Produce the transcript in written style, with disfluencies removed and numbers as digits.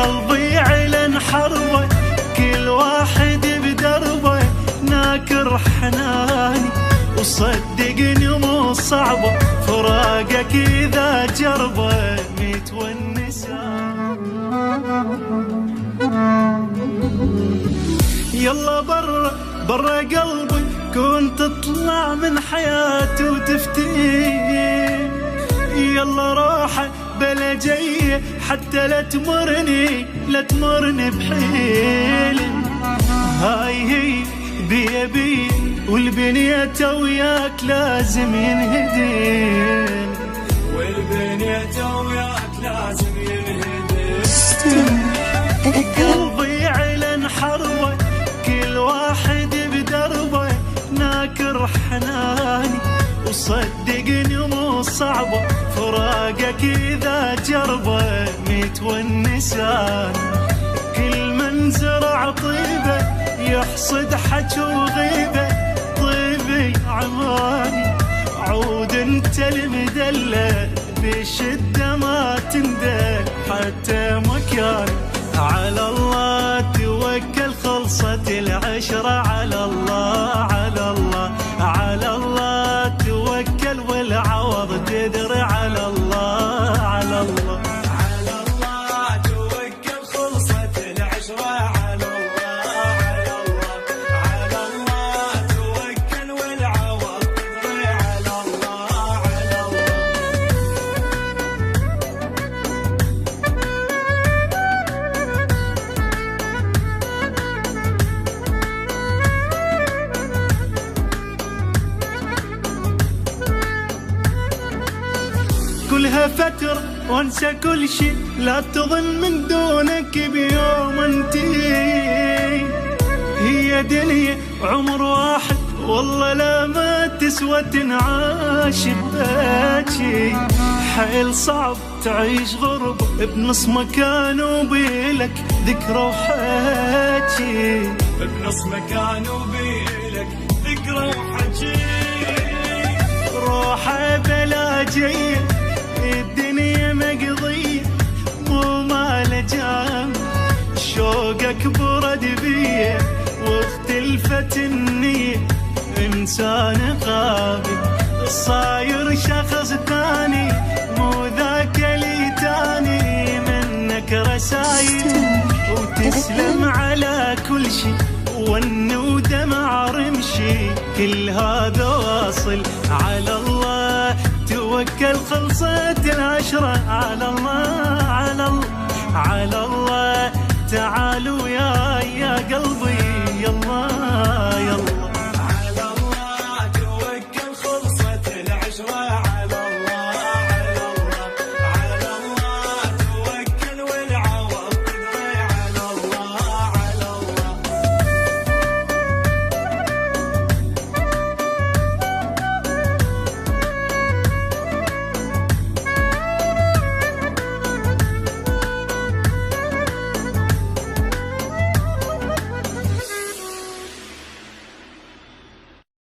قلبي علن حربه كل واحد بدربه ناكر حناني وصدقني مو صعبه فراقك اذا جربه متونسان. يلا برا برا قلبي كون تطلع من حياتي وتفتيه يلا روحه بلا جايه حتى لا تمرني بحيل. هاي هي بي والبنية وياك لازم ينهدين والبنية وياك لازم ينهدين. قلبي علن حربه كل واحد بدربه ناكر حناني وصدقني مو صعبه فراقك اذا جربه متونسان. كل من زرع طيبه يحصد حج وغيبه طيبي عماني عود انت المدلل بشده ما تندل حتى مكاني. على الله توكل خلصت العشرة على الله على الله على الله توكل والعوض تدري على الله على الله على الله توكل خلصت العشرة على الله على الله على الله توكل والعوض تدري على الله على الله. كلها فترة وانسى كل شي لا تظن من دونك بيوم انتهي. هي دنيا عمر واحد والله لا ما تسوى تنعاش بهاجي. حيل صعب تعيش غربة بنص مكان وبيلك ذكرى وحاجي بنص مكان وبيلك ذكرى وحجي. روحه بلا جيه الدنيا مقضية مو مال جام شوقك برد بيه واختلفت النية إنسان قابل صاير شخص تاني مو ذاك اللي تاني منك رسايل وتسلم على كل شي ون ودمع رمشي كل هذا واصل على الله توكل خلصت العشرة على الله على الله على